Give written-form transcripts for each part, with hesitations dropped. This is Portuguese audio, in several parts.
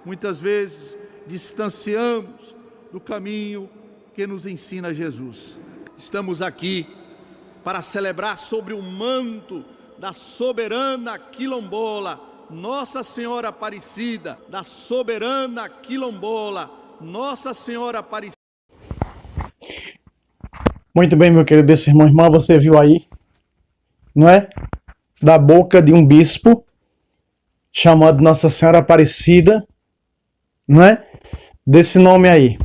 muitas vezes distanciamos do caminho que nos ensina Jesus. Estamos aqui para celebrar sobre o manto da soberana quilombola, Nossa Senhora Aparecida, da soberana quilombola, Nossa Senhora Aparecida. Muito bem, meu querido irmão e irmã, você viu aí, não é? Da boca de um bispo, chamado Nossa Senhora Aparecida, não é? Desse nome aí.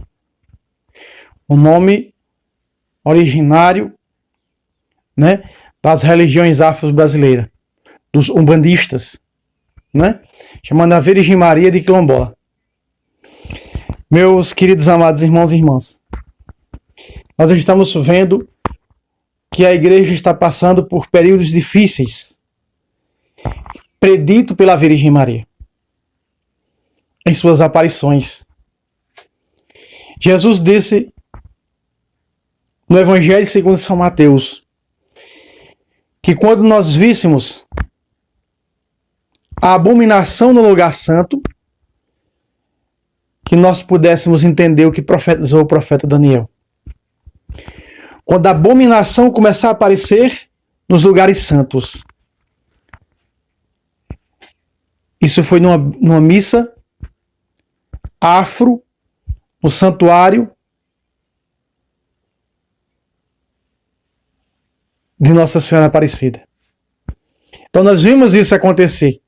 O nome originário, né? Das religiões afro-brasileiras, dos umbandistas, né? Chamando a Virgem Maria de Quilombola. Meus queridos amados irmãos e irmãs, nós estamos vendo que a igreja está passando por períodos difíceis, predito pela Virgem Maria, em suas aparições. Jesus disse no Evangelho segundo São Mateus, que quando nós víssemos a abominação no lugar santo, que nós pudéssemos entender o que profetizou o profeta Daniel. Quando a abominação começar a aparecer nos lugares santos. Isso foi numa missa afro, no santuário de Nossa Senhora Aparecida. Então nós vimos isso acontecer.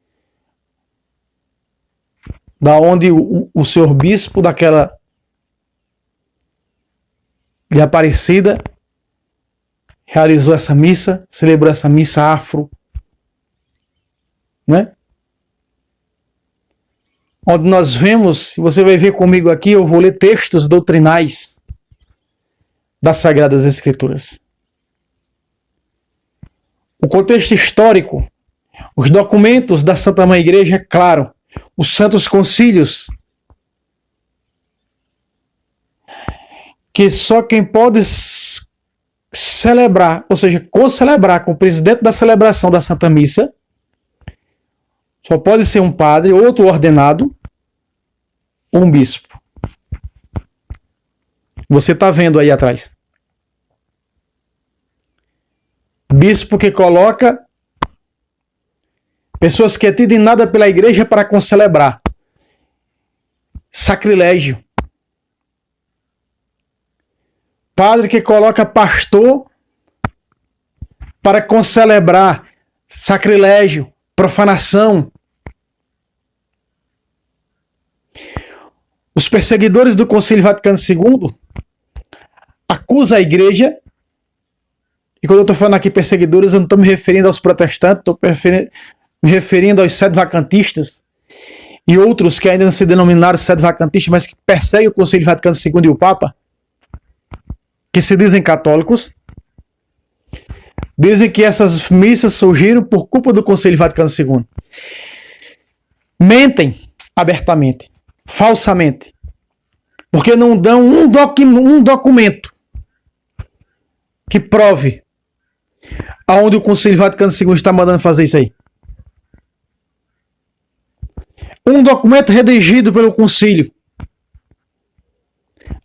Da onde o senhor bispo daquela de Aparecida realizou essa missa, celebrou essa missa afro, né? Onde nós vemos, você vai ver comigo aqui, eu vou ler textos doutrinais das Sagradas Escrituras. O contexto histórico, os documentos da Santa Mãe Igreja, é claro, os santos concílios, que só quem pode celebrar, ou seja, concelebrar com o presidente da celebração da Santa Missa, só pode ser um padre, outro ordenado, ou um bispo. Você está vendo aí atrás. Bispo que coloca pessoas que é tido em nada pela igreja para concelebrar. Sacrilégio. Padre que coloca pastor para concelebrar. Sacrilégio. Profanação. Os perseguidores do Concílio Vaticano II acusam a igreja, e quando eu estou falando aqui perseguidores, eu não estou me referindo aos protestantes, estou me referindo aos sedevacantistas e outros que ainda não se denominaram sedevacantistas, mas que perseguem o Concílio Vaticano II e o Papa, que se dizem católicos, dizem que essas missas surgiram por culpa do Concílio Vaticano II. Mentem abertamente, falsamente, porque não dão um documento que prove aonde o Concílio Vaticano II está mandando fazer isso aí. Um documento redigido pelo concílio,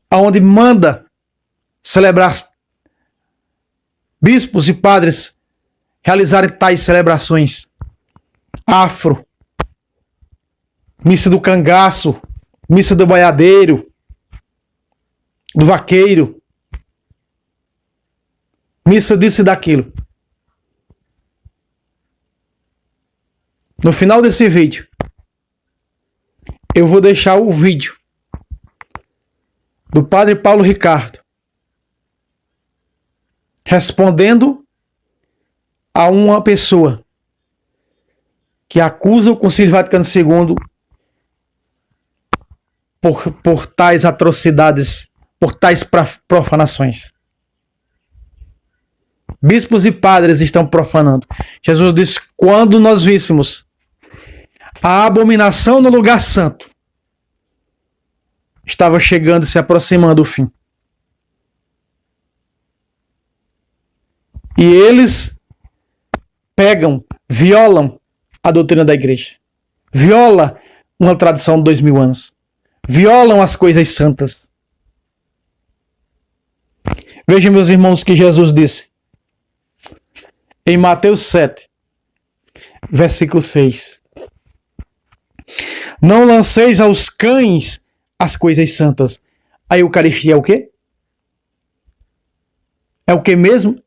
aonde manda celebrar bispos e padres realizarem tais celebrações afro, missa do cangaço, missa do boiadeiro, do vaqueiro, missa disso e daquilo. No final desse vídeo, eu vou deixar o vídeo do Padre Paulo Ricardo respondendo a uma pessoa que acusa o Concílio Vaticano II por tais atrocidades, por tais profanações. Bispos e padres estão profanando. Jesus disse: quando nós víssemos a abominação no lugar santo, estava chegando e se aproximando o fim. E eles pegam, violam a doutrina da igreja. Viola uma tradição de 2000 anos. Violam as coisas santas. Vejam, meus irmãos, o que Jesus disse em Mateus 7, versículo 6. Não lanceis aos cães as coisas santas. A Eucaristia é o quê? É o que mesmo?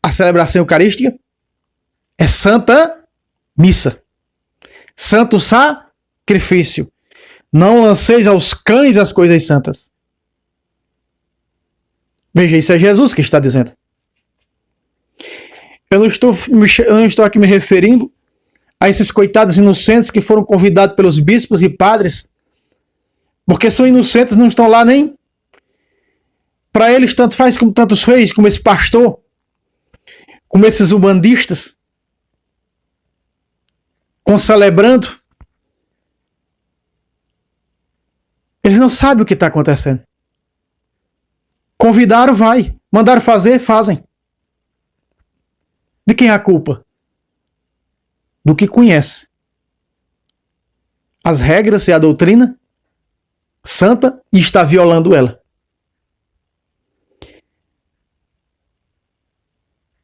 A celebração eucarística é Santa Missa. Santo Sacrifício. Não lanceis aos cães as coisas santas. Veja, isso é Jesus que está dizendo. Eu não estou aqui me referindo a esses coitados inocentes que foram convidados pelos bispos e padres, porque são inocentes, não estão lá nem. Para eles, tanto faz como tantos fez, como esse pastor, como esses umbandistas, concelebrando. Eles não sabem o que está acontecendo. Convidaram, vai. Mandaram fazer, fazem. De quem é a culpa? Do que conhece as regras e a doutrina santa e está violando ela.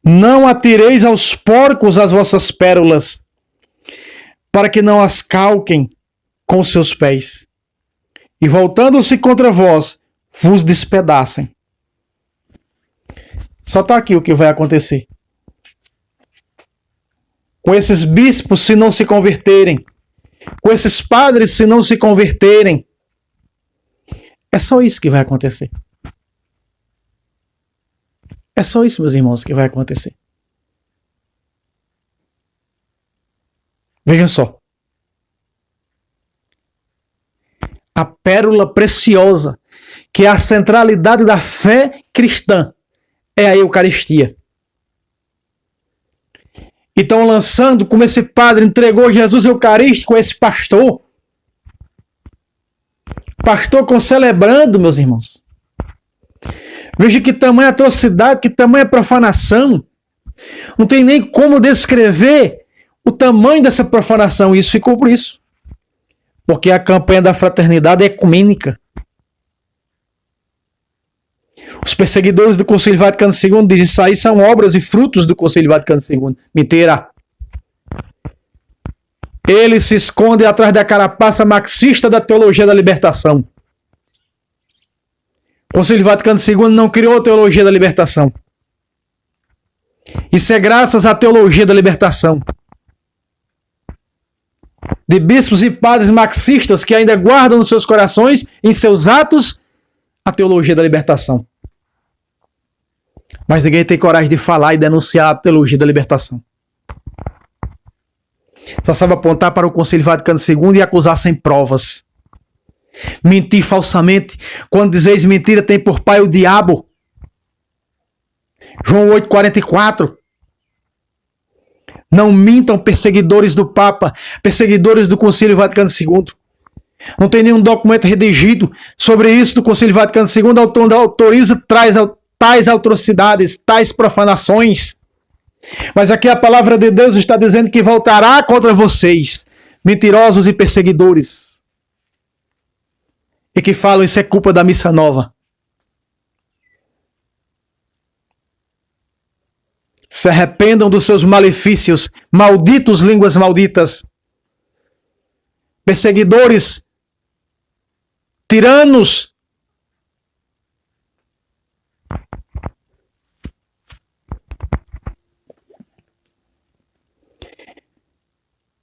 Não atireis aos porcos as vossas pérolas, para que não as calquem com os seus pés, e voltando-se contra vós, vos despedacem. Só está aqui o que vai acontecer. Com esses bispos, se não se converterem, com esses padres, se não se converterem, é só isso que vai acontecer. É só isso, meus irmãos, que vai acontecer. Vejam só. A pérola preciosa, que é a centralidade da fé cristã, é a Eucaristia. Então, lançando, como esse padre entregou Jesus Eucarístico a esse pastor, concelebrando, meus irmãos. Veja que tamanha atrocidade, que tamanha profanação. Não tem nem como descrever o tamanho dessa profanação. Isso ficou por isso. Porque a campanha da fraternidade é ecumênica. Os perseguidores do Concílio Vaticano II dizem isso aí são obras e frutos do Concílio Vaticano II. Mentira. Eles se escondem atrás da carapaça marxista da teologia da libertação. O Concílio Vaticano II não criou a teologia da libertação. Isso é graças à teologia da libertação. De bispos e padres marxistas que ainda guardam nos seus corações, em seus atos, a teologia da libertação. Mas ninguém tem coragem de falar e denunciar a teologia da libertação. Só sabe apontar para o Concílio Vaticano II e acusar sem provas. Mentir falsamente. Quando dizeis mentira, tem por pai o diabo. João 8,44. Não mintam, perseguidores do Papa, perseguidores do Concílio Vaticano II. Não tem nenhum documento redigido sobre isso do Concílio Vaticano II autoriza tais atrocidades, tais profanações. Mas aqui a palavra de Deus está dizendo que voltará contra vocês, mentirosos e perseguidores. E que falam isso é culpa da missa nova. Se arrependam dos seus malefícios, malditos línguas malditas. Perseguidores, tiranos.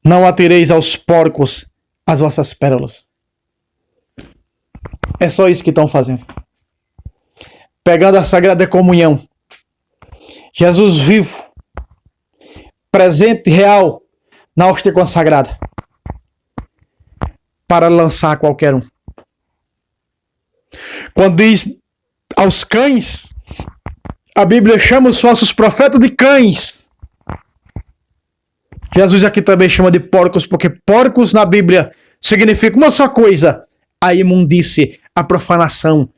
Não atireis aos porcos as vossas pérolas. É só isso que estão fazendo. Pegando a Sagrada Comunhão. Jesus vivo, presente, real, na hóstia consagrada. Para lançar qualquer um. Quando diz aos cães, a Bíblia chama os falsos profetas de cães. Jesus aqui também chama de porcos, porque porcos na Bíblia significa uma só coisa: a imundície, a profanação,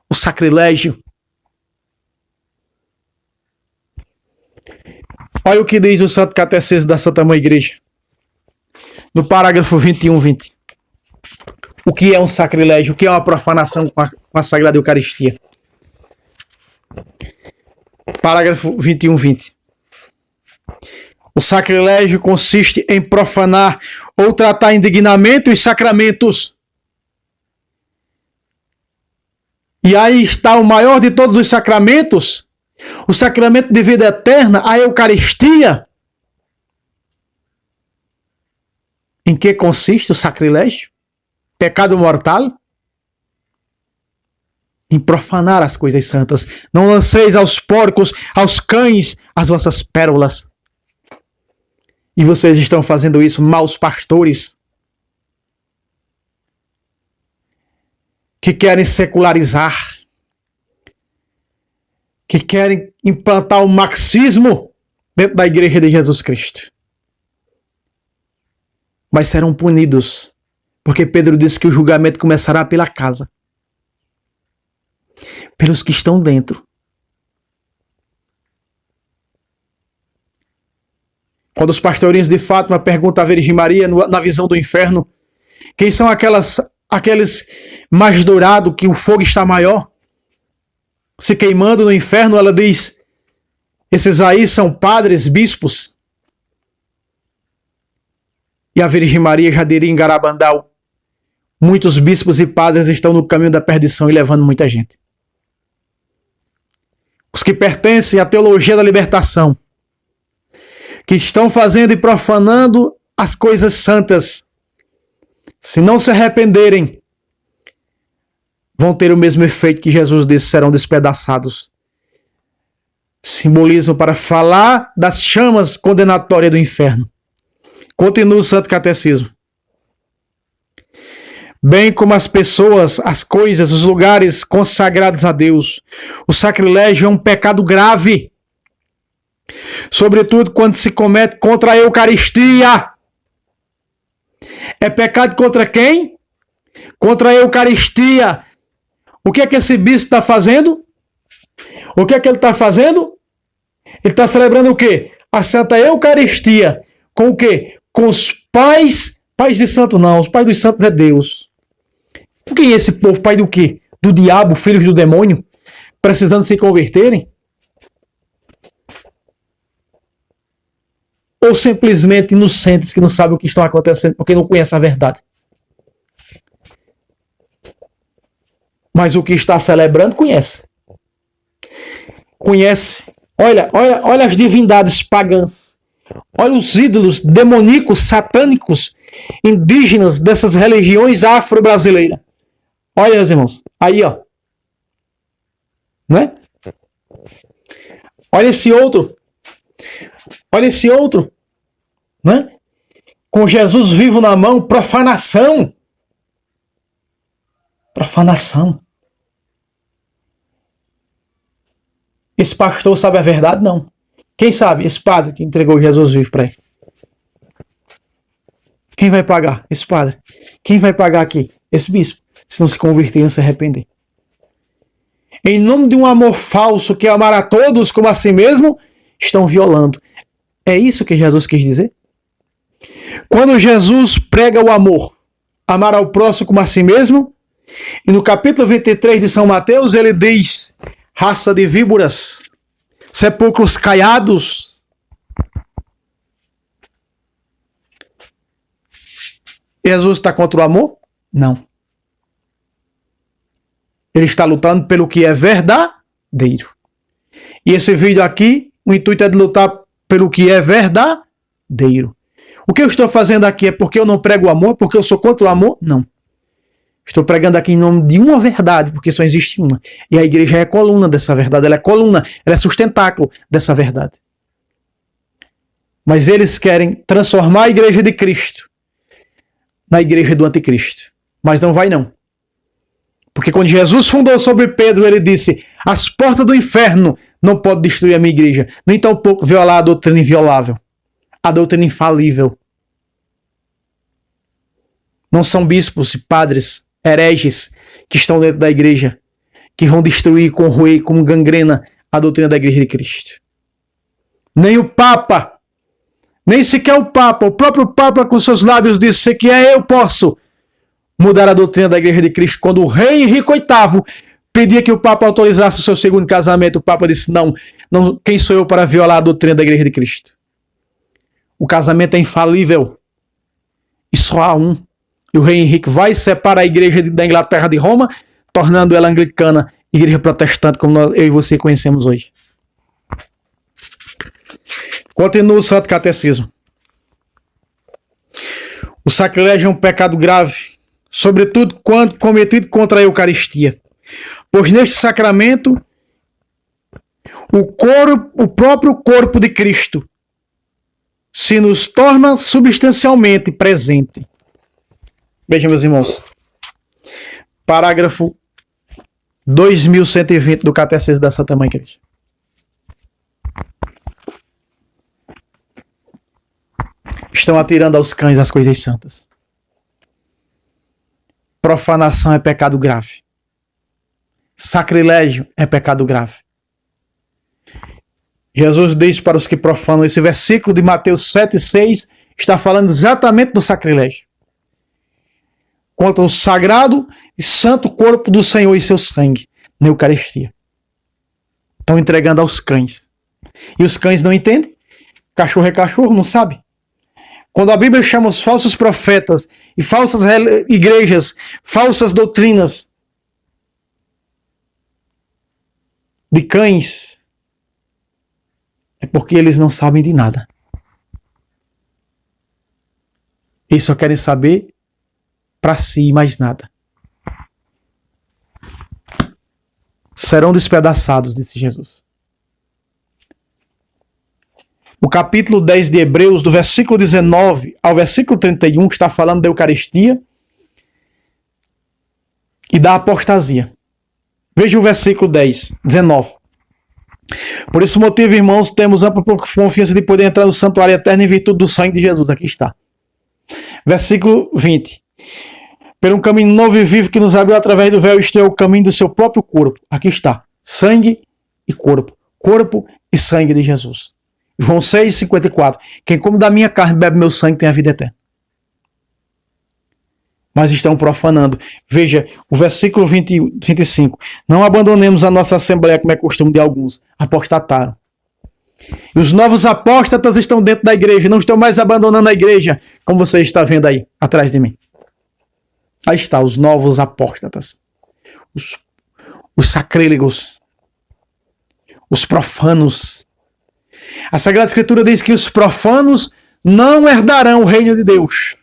o sacrilégio. Olha o que diz o Santo Catecismo da Santa Mãe Igreja. no parágrafo 21:20. O que é um sacrilégio? O que é uma profanação com a Sagrada Eucaristia? Parágrafo 21:20. O sacrilégio consiste em profanar ou tratar indignamente os sacramentos. E aí está o maior de todos os sacramentos, o sacramento de vida eterna, a Eucaristia. Em que consiste o sacrilégio? Pecado mortal? Em profanar as coisas santas. Não lanceis aos porcos, aos cães, as vossas pérolas. E vocês estão fazendo isso, maus pastores, que querem secularizar, que querem implantar o marxismo dentro da Igreja de Jesus Cristo. Mas serão punidos, porque Pedro disse que o julgamento começará pela casa, pelos que estão dentro. Quando os pastorinhos de Fátima perguntam à Virgem Maria, na visão do inferno, quem são aqueles mais dourados, que o fogo está maior, se queimando no inferno, ela diz, esses aí são padres, bispos. E a Virgem Maria já diria em Garabandal, muitos bispos e padres estão no caminho da perdição e levando muita gente. Os que pertencem à teologia da libertação, que estão fazendo e profanando as coisas santas, se não se arrependerem, vão ter o mesmo efeito que Jesus disse, serão despedaçados. Simbolismo para falar das chamas condenatórias do inferno. Continua o Santo Catecismo. Bem como as pessoas, as coisas, os lugares consagrados a Deus, o sacrilégio é um pecado grave, sobretudo quando se comete contra a Eucaristia. É pecado contra quem? Contra a Eucaristia. O que é que esse bispo está fazendo? O que é que ele está fazendo? Ele está celebrando o quê? A Santa Eucaristia. Com o quê? Com os pais de santo não. Os pais dos santos é Deus. Quem é esse povo? Pai do quê? Do diabo, filhos do demônio? Precisando se converterem? Ou simplesmente inocentes que não sabem o que está acontecendo porque não conhecem a verdade? Mas o que está celebrando conhece. Conhece. Olha as divindades pagãs. Olha os ídolos demoníacos, satânicos, indígenas dessas religiões afro-brasileiras. Olha, meus irmãos. Aí, ó. Não é? Olha esse outro. Olha esse outro, né? Com Jesus vivo na mão, profanação. Profanação. Esse pastor sabe a verdade? Não. Quem sabe? Esse padre que entregou Jesus vivo para ele. Quem vai pagar? Esse padre. Quem vai pagar aqui? Esse bispo. Se não se converter e não se arrepender. Em nome de um amor falso que é amar a todos como a si mesmo, estão violando. É isso que Jesus quis dizer? Quando Jesus prega o amor, amar ao próximo como a si mesmo, e no capítulo 23 de São Mateus ele diz, raça de víboras, sepulcros caiados. Jesus está contra o amor? Não. Ele está lutando pelo que é verdadeiro. E esse vídeo aqui, o intuito é de lutar pelo que é verdadeiro. O que eu estou fazendo aqui é porque eu não prego o amor, porque eu sou contra o amor? Não. Estou pregando aqui em nome de uma verdade, porque só existe uma. E a igreja é a coluna dessa verdade. Ela é coluna, ela é sustentáculo dessa verdade. Mas eles querem transformar a igreja de Cristo na igreja do anticristo. Mas não vai não. Porque quando Jesus fundou sobre Pedro, ele disse, as portas do inferno não podem destruir a minha igreja, nem tampouco violar a doutrina inviolável, a doutrina infalível. Não são bispos e padres hereges que estão dentro da igreja, que vão destruir, corroer como gangrena a doutrina da igreja de Cristo. Nem o Papa, Nem sequer o próprio Papa com seus lábios disse: se que é, eu posso mudar a doutrina da Igreja de Cristo. Quando o rei Henrique VIII pedia que o Papa autorizasse o seu segundo casamento, o Papa disse: não, quem sou eu para violar a doutrina da Igreja de Cristo? O casamento é infalível e só há um. E o rei Henrique vai separar a Igreja da Inglaterra de Roma, tornando ela anglicana, Igreja protestante, como eu e você conhecemos hoje. Continua o Santo Catecismo. O sacrilégio é um pecado grave, sobretudo quando cometido contra a Eucaristia. Pois neste sacramento, o próprio corpo de Cristo se nos torna substancialmente presente. Vejam, meus irmãos. Parágrafo 2120 do Catecismo da Santa Mãe Igreja. Estão atirando aos cães as coisas santas. Profanação é pecado grave. Sacrilégio é pecado grave. Jesus diz para os que profanam, esse versículo de Mateus 7,6 está falando exatamente do sacrilégio. Contra o sagrado e santo corpo do Senhor e seu sangue na Eucaristia. Estão entregando aos cães. E os cães não entendem? Cachorro é cachorro, não sabe? Quando a Bíblia chama os falsos profetas e falsas igrejas, falsas doutrinas de cães, é porque eles não sabem de nada. Eles só querem saber para si e mais nada. Serão despedaçados, disse Jesus. O capítulo 10 de Hebreus, do versículo 19 ao versículo 31, que está falando da Eucaristia e da apostasia. Veja o versículo 10, 19. Por esse motivo, irmãos, temos ampla confiança de poder entrar no santuário eterno em virtude do sangue de Jesus. Aqui está. Versículo 20. Por um caminho novo e vivo que nos abriu através do véu, isto é o caminho do seu próprio corpo. Aqui está. Sangue e corpo. Corpo e sangue de Jesus. João 6,54. Quem come da minha carne e bebe meu sangue tem a vida eterna. Mas estão profanando. Veja o versículo 25. Não abandonemos a nossa assembleia, como é costume de alguns. Apostataram. E os novos apóstatas estão dentro da igreja. Não estão mais abandonando a igreja, como você está vendo aí, atrás de mim. Aí está, os novos apóstatas. Os sacrílegos. Os profanos. A Sagrada Escritura diz que os profanos não herdarão o reino de Deus.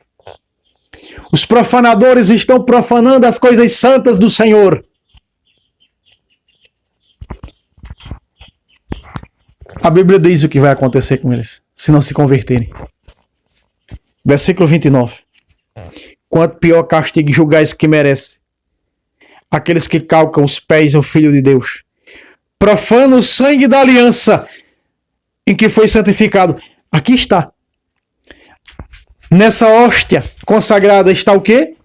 Os profanadores estão profanando as coisas santas do Senhor. A Bíblia diz o que vai acontecer com eles, se não se converterem. Versículo 29. Quanto pior castigo julgais que merece aqueles que calcam os pés ao Filho de Deus. Profana o sangue da aliança em que foi santificado. Aqui está. Nessa hóstia consagrada está o quê?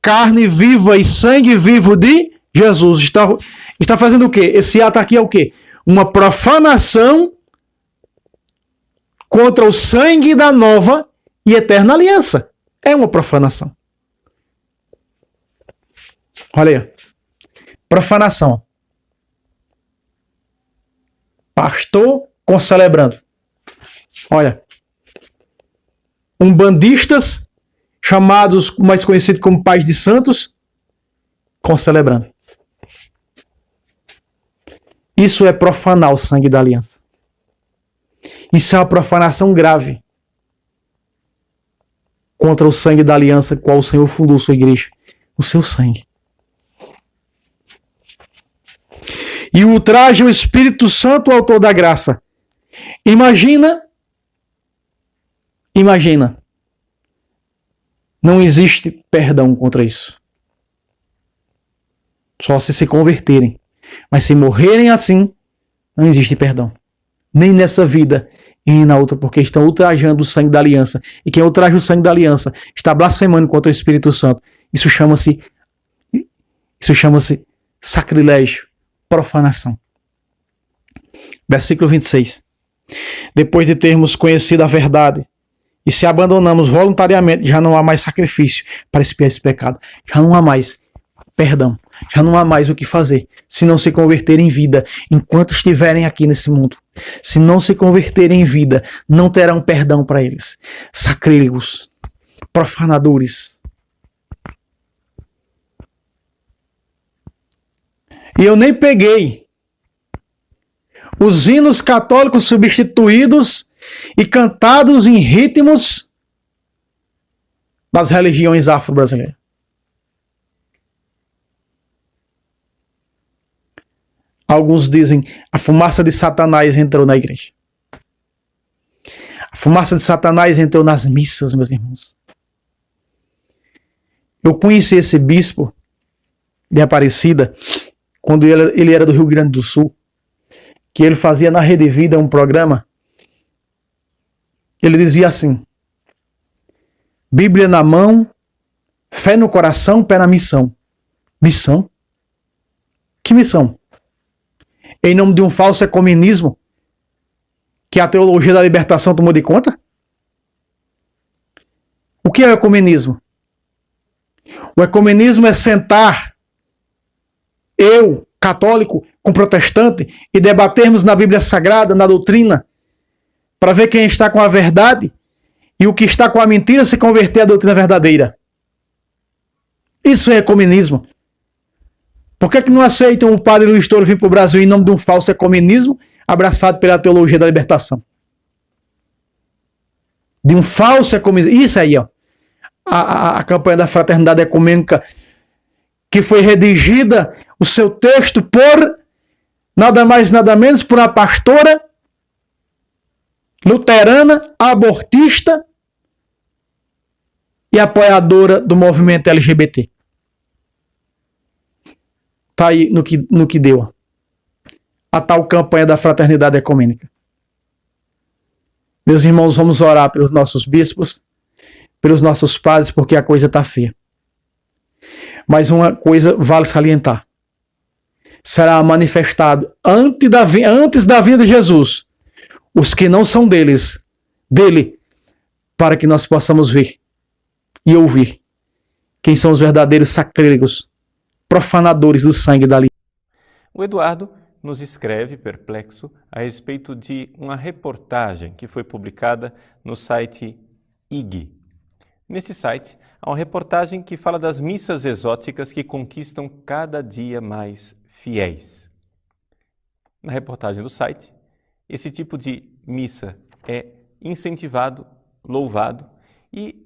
Carne viva e sangue vivo de Jesus. Está fazendo o quê? Esse ato aqui é o quê? Uma profanação contra o sangue da nova e eterna aliança. É uma profanação. Olha aí. Profanação. Pastor concelebrando. Olha. Umbandistas, chamados, mais conhecidos como pais de santos, concelebrando. Isso é profanar o sangue da aliança. Isso é uma profanação grave contra o sangue da aliança, qual o Senhor fundou sua igreja. O seu sangue. E ultraja o Espírito Santo, o autor da graça. Imagina. Não existe perdão contra isso. Só se converterem. Mas se morrerem assim, não existe perdão. Nem nessa vida e nem na outra, porque estão ultrajando o sangue da aliança. E quem ultraja o sangue da aliança está blasfemando contra o Espírito Santo. Isso chama-se sacrilégio, profanação. Versículo 26. Depois de termos conhecido a verdade, e se abandonamos voluntariamente, já não há mais sacrifício para expiar esse pecado. Já não há mais perdão. Já não há mais o que fazer se não se converterem em vida enquanto estiverem aqui nesse mundo. Se não se converterem em vida, não terão perdão para eles. Sacrílegos, profanadores. E eu nem peguei os hinos católicos substituídos e cantados em ritmos das religiões afro-brasileiras. Alguns dizem a fumaça de Satanás entrou na igreja. A fumaça de Satanás entrou nas missas, meus irmãos. Eu conheci esse bispo de Aparecida quando ele era do Rio Grande do Sul, que ele fazia na Rede Vida um programa. Ele dizia assim: Bíblia na mão, fé no coração, pé na missão. Missão? Que missão? Em nome de um falso ecumenismo que a teologia da libertação tomou de conta? O que é o ecumenismo? O ecumenismo é sentar eu, católico, com protestante e debatermos na Bíblia Sagrada, na doutrina, para ver quem está com a verdade e o que está com a mentira se converter à doutrina verdadeira. Isso é ecumenismo. Por que não aceitam o padre Luiz Toro vir para o Brasil em nome de um falso ecumenismo abraçado pela teologia da libertação? De um falso ecumenismo. Isso aí, ó. A campanha da Fraternidade Ecumênica, que foi redigida, o seu texto por nada mais nada menos por uma pastora luterana, abortista e apoiadora do movimento LGBT. Está aí no que deu a tal campanha da Fraternidade Ecumênica. Meus irmãos, vamos orar pelos nossos bispos, pelos nossos padres, porque a coisa está feia. Mas uma coisa vale salientar: será manifestado antes da vinda de Jesus os que não são dele, para que nós possamos ver e ouvir quem são os verdadeiros sacrílegos, profanadores do sangue da aliança. O Eduardo nos escreve, perplexo, a respeito de uma reportagem que foi publicada no site IG. Nesse site, há uma reportagem que fala das missas exóticas que conquistam cada dia mais fiéis. Na reportagem do site, esse tipo de missa é incentivado, louvado e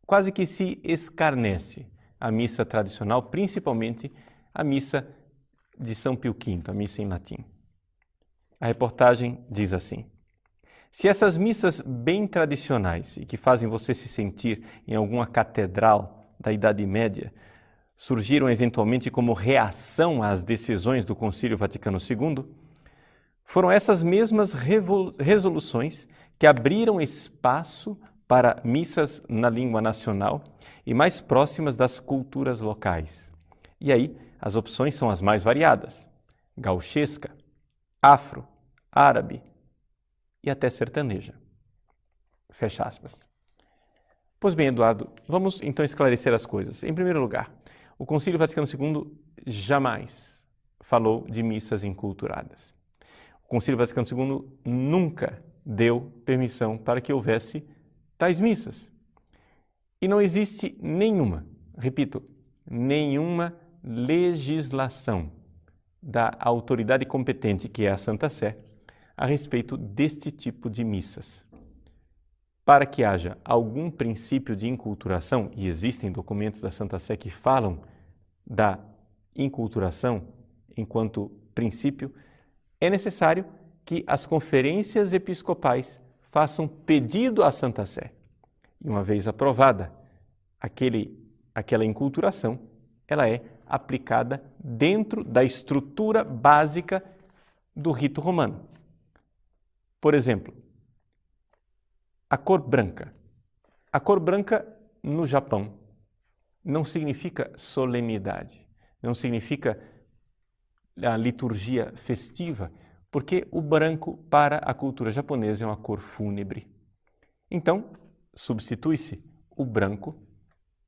quase que se escarnece a missa tradicional, principalmente a missa de São Pio V, a missa em latim. A reportagem diz assim: se essas missas bem tradicionais e que fazem você se sentir em alguma catedral da Idade Média surgiram eventualmente como reação às decisões do Concílio Vaticano II, foram essas mesmas resoluções que abriram espaço para missas na língua nacional e mais próximas das culturas locais. E aí, as opções são as mais variadas: gauchesca, afro, árabe e até sertaneja. Fecha aspas. Pois bem, Eduardo, vamos então esclarecer as coisas. Em primeiro lugar, o Concílio Vaticano II jamais falou de missas enculturadas. O Concílio Vaticano II nunca deu permissão para que houvesse tais missas. E não existe nenhuma, repito, nenhuma legislação da autoridade competente, que é a Santa Sé, a respeito deste tipo de missas. Para que haja algum princípio de inculturação, e existem documentos da Santa Sé que falam da inculturação enquanto princípio, é necessário que as conferências episcopais façam pedido à Santa Sé. E uma vez aprovada aquela inculturação, ela é aplicada dentro da estrutura básica do rito romano. Por exemplo, a cor branca. A cor branca no Japão não significa solenidade, não significa a liturgia festiva porque o branco para a cultura japonesa é uma cor fúnebre. Então, substitui-se o branco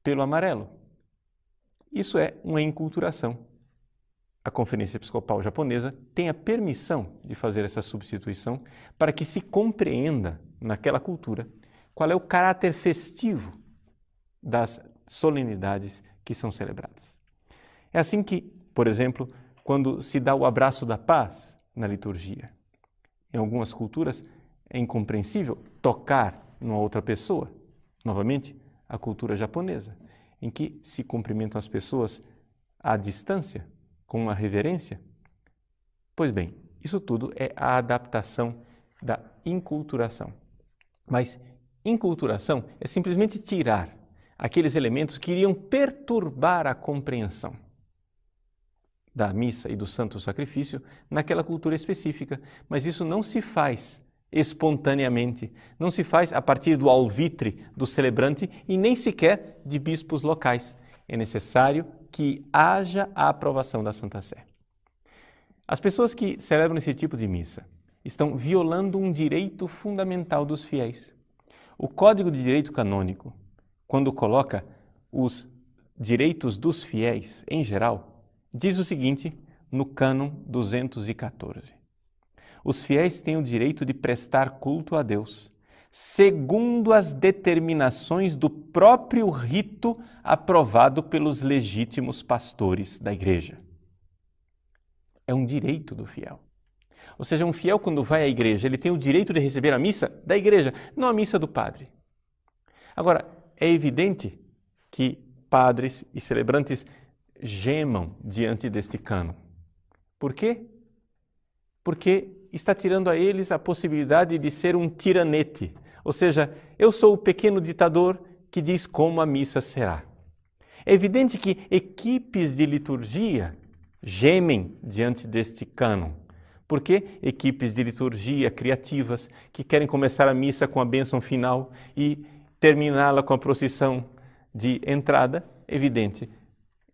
pelo amarelo. Isso é uma enculturação. A Conferência Episcopal Japonesa tem a permissão de fazer essa substituição para que se compreenda naquela cultura qual é o caráter festivo das solenidades que são celebradas. É assim que, por exemplo, quando se dá o abraço da paz na liturgia, em algumas culturas é incompreensível tocar numa outra pessoa, novamente a cultura japonesa, em que se cumprimentam as pessoas à distância, com uma reverência. Pois bem, isso tudo é a adaptação da enculturação. Mas enculturação é simplesmente tirar aqueles elementos que iriam perturbar a compreensão da missa e do santo sacrifício naquela cultura específica. Mas isso não se faz espontaneamente, não se faz a partir do alvitre do celebrante e nem sequer de bispos locais. É necessário que haja a aprovação da Santa Sé. As pessoas que celebram esse tipo de missa estão violando um direito fundamental dos fiéis. O Código de Direito Canônico, quando coloca os direitos dos fiéis em geral, diz o seguinte no cânon 214. Os fiéis têm o direito de prestar culto a Deus, segundo as determinações do próprio rito aprovado pelos legítimos pastores da Igreja. É um direito do fiel. Ou seja, um fiel, quando vai à igreja, ele tem o direito de receber a missa da igreja, não a missa do padre. Agora, é evidente que padres e celebrantes gemam diante deste cânon. Por quê? Porque está tirando a eles a possibilidade de ser um tiranete. Ou seja, eu sou o pequeno ditador que diz como a missa será. É evidente que equipes de liturgia gemem diante deste cânon. Porque equipes de liturgia criativas que querem começar a missa com a bênção final e terminá-la com a procissão de entrada, evidente,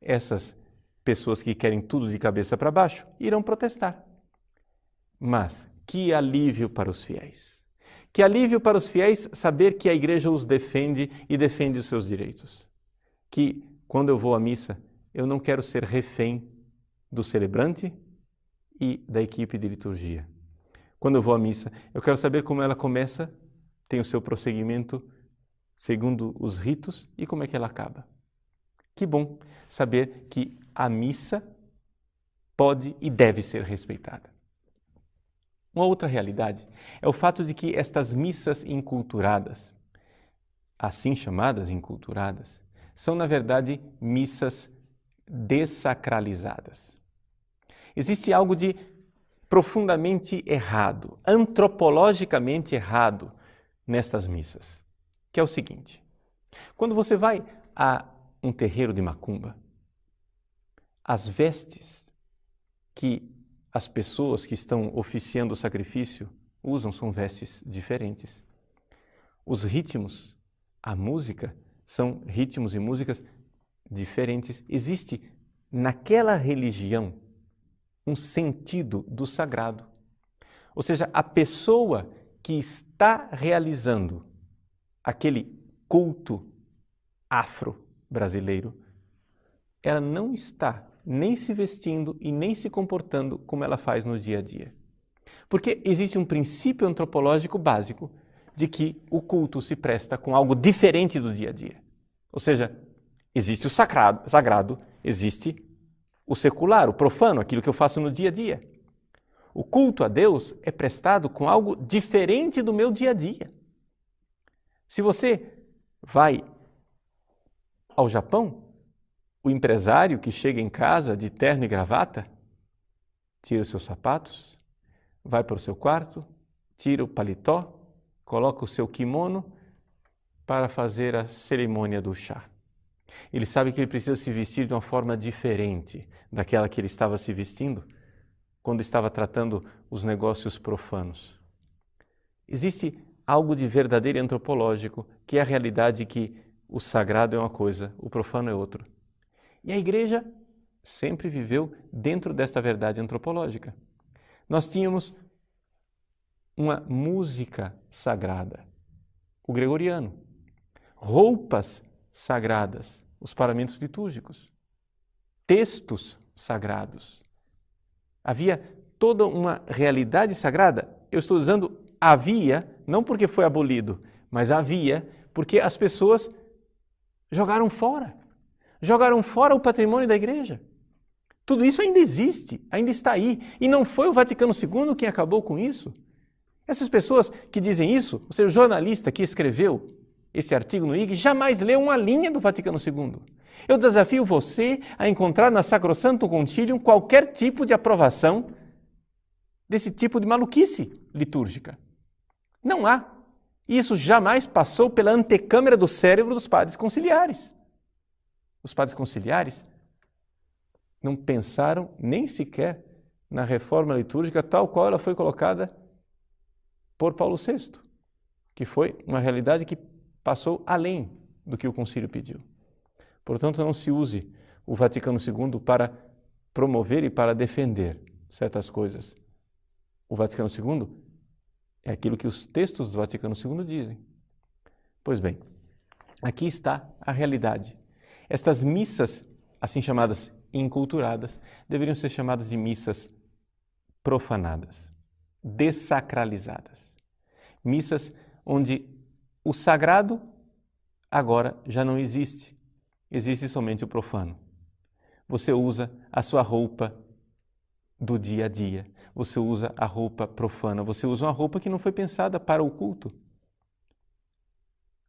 essas pessoas que querem tudo de cabeça para baixo irão protestar. Mas que alívio para os fiéis! Que alívio para os fiéis saber que a igreja os defende e defende os seus direitos. Que quando eu vou à missa, eu não quero ser refém do celebrante e da equipe de liturgia. Quando eu vou à missa, eu quero saber como ela começa, tem o seu prosseguimento segundo os ritos e como é que ela acaba. Que bom saber que a missa pode e deve ser respeitada. Uma outra realidade é o fato de que estas missas enculturadas, assim chamadas enculturadas, são na verdade missas dessacralizadas. Existe algo de profundamente errado, antropologicamente errado nestas missas, que é o seguinte: quando você vai a um terreiro de macumba, as vestes que as pessoas que estão oficiando o sacrifício usam são vestes diferentes. Os ritmos, a música, são ritmos e músicas diferentes. Existe naquela religião um sentido do sagrado. Ou seja, a pessoa que está realizando aquele culto afro-brasileiro, ela não está nem se vestindo e nem se comportando como ela faz no dia a dia. Porque existe um princípio antropológico básico de que o culto se presta com algo diferente do dia a dia. Ou seja, existe o sagrado, existe o secular, o profano, aquilo que eu faço no dia a dia. O culto a Deus é prestado com algo diferente do meu dia a dia. Se você vai ao Japão, o empresário que chega em casa de terno e gravata, tira os seus sapatos, vai para o seu quarto, tira o paletó, coloca o seu kimono para fazer a cerimônia do chá. Ele sabe que ele precisa se vestir de uma forma diferente daquela que ele estava se vestindo quando estava tratando os negócios profanos. Existe algo de verdadeiro e antropológico, que é a realidade que o sagrado é uma coisa, o profano é outra. E a igreja sempre viveu dentro desta verdade antropológica. nós tínhamos uma música sagrada, o gregoriano, roupas sagradas, os paramentos litúrgicos, textos sagrados. Havia toda uma realidade sagrada. Eu estou usando havia, não porque foi abolido, mas havia porque as pessoas jogaram fora o patrimônio da igreja. Tudo isso ainda existe, ainda está aí. E não foi o Vaticano II quem acabou com isso. Essas pessoas que dizem isso, ou seja, o jornalista que escreveu esse artigo no IG, jamais leu uma linha do Vaticano II. Eu desafio você a encontrar na Sacrosanctum Concilium qualquer tipo de aprovação desse tipo de maluquice litúrgica. Não há. Isso jamais passou pela antecâmara do cérebro dos padres conciliares. Os padres conciliares não pensaram nem sequer na reforma litúrgica tal qual ela foi colocada por Paulo VI, que foi uma realidade que passou além do que o concílio pediu. Portanto, não se use o Vaticano II para promover e para defender certas coisas. O Vaticano II é aquilo que os textos do Vaticano II dizem. Pois bem, aqui está a realidade. Estas missas, assim chamadas inculturadas, deveriam ser chamadas de missas profanadas, dessacralizadas. Missas onde o sagrado agora já não existe. Existe somente o profano. Você usa a sua roupa do dia a dia. Você usa a roupa profana. Você usa uma roupa que não foi pensada para o culto.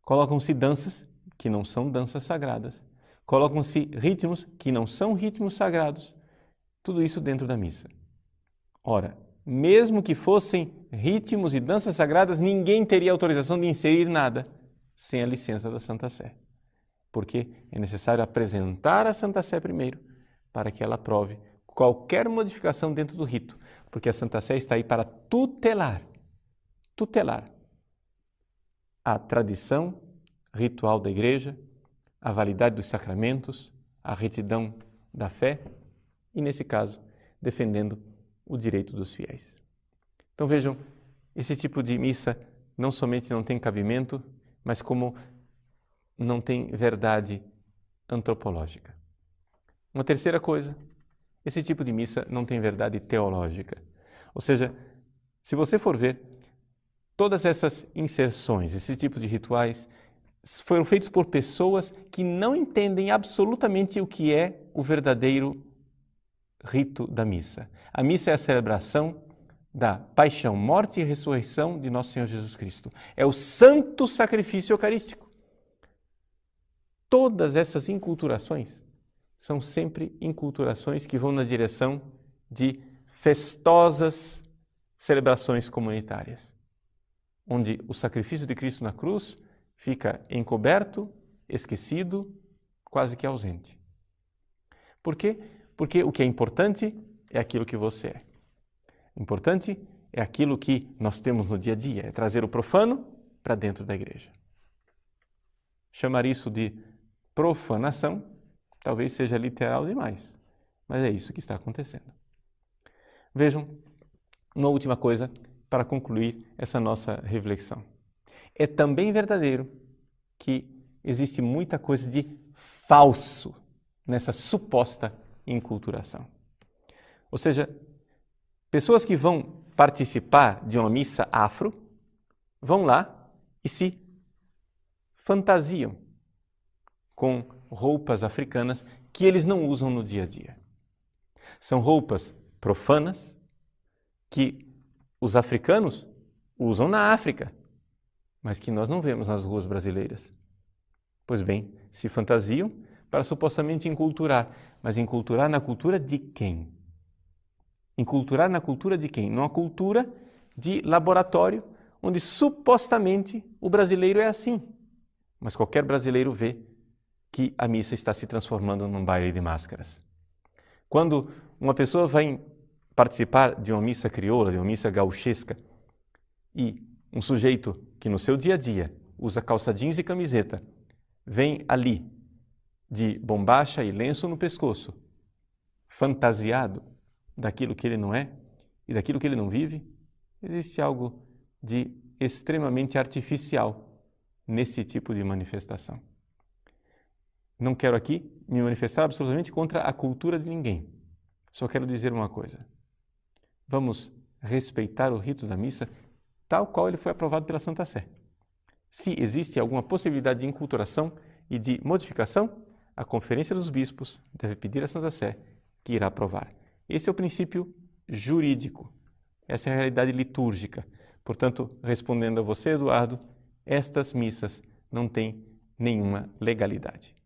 Colocam-se danças que não são danças sagradas. Colocam-se ritmos que não são ritmos sagrados. Tudo isso dentro da missa. Ora, mesmo que fossem ritmos e danças sagradas, ninguém teria autorização de inserir nada sem a licença da Santa Sé. Porque é necessário apresentar a Santa Sé primeiro, para que ela aprove qualquer modificação dentro do rito, porque a Santa Sé está aí para tutelar a tradição ritual da Igreja, a validade dos sacramentos, a retidão da fé e, nesse caso, defendendo o direito dos fiéis. Então vejam, esse tipo de missa não somente não tem cabimento, mas como não tem verdade antropológica. Uma terceira coisa, esse tipo de missa não tem verdade teológica. Ou seja, se você for ver, todas essas inserções, esse tipo de rituais, foram feitos por pessoas que não entendem absolutamente o que é o verdadeiro rito da missa. A missa é a celebração da paixão, morte e ressurreição de nosso Senhor Jesus Cristo. É o santo sacrifício eucarístico. Todas essas inculturações são sempre inculturações que vão na direção de festosas celebrações comunitárias, onde o sacrifício de Cristo na cruz fica encoberto, esquecido, quase que ausente. Por quê? Porque o que é importante é aquilo que você é. Importante é aquilo que nós temos no dia a dia, é trazer o profano para dentro da igreja. Chamar isso de profanação talvez seja literal demais, mas é isso que está acontecendo. Vejam, uma última coisa para concluir essa nossa reflexão. É também verdadeiro que existe muita coisa de falso nessa suposta inculturação. Ou seja, pessoas que vão participar de uma missa afro vão lá e se fantasiam com roupas africanas que eles não usam no dia a dia. São roupas profanas que os africanos usam na África, mas que nós não vemos nas ruas brasileiras. Pois bem, se fantasiam para supostamente enculturar, mas enculturar na cultura de quem? Enculturar na cultura de quem? Numa cultura de laboratório, onde supostamente o brasileiro é assim. Mas qualquer brasileiro vê que a missa está se transformando num baile de máscaras. Quando uma pessoa vai participar de uma missa crioula, de uma missa gauchesca, e um sujeito que no seu dia a dia usa calça jeans e camiseta, vem ali de bombacha e lenço no pescoço, fantasiado daquilo que ele não é, e daquilo que ele não vive, existe algo de extremamente artificial nesse tipo de manifestação. Não quero aqui me manifestar absolutamente contra a cultura de ninguém. Só quero dizer uma coisa. Vamos respeitar o rito da missa tal qual ele foi aprovado pela Santa Sé. Se existe alguma possibilidade de enculturação e de modificação, a Conferência dos Bispos deve pedir à Santa Sé que irá aprovar. Esse é o princípio jurídico. Essa é a realidade litúrgica. Portanto, respondendo a você, Eduardo, estas missas não têm nenhuma legalidade.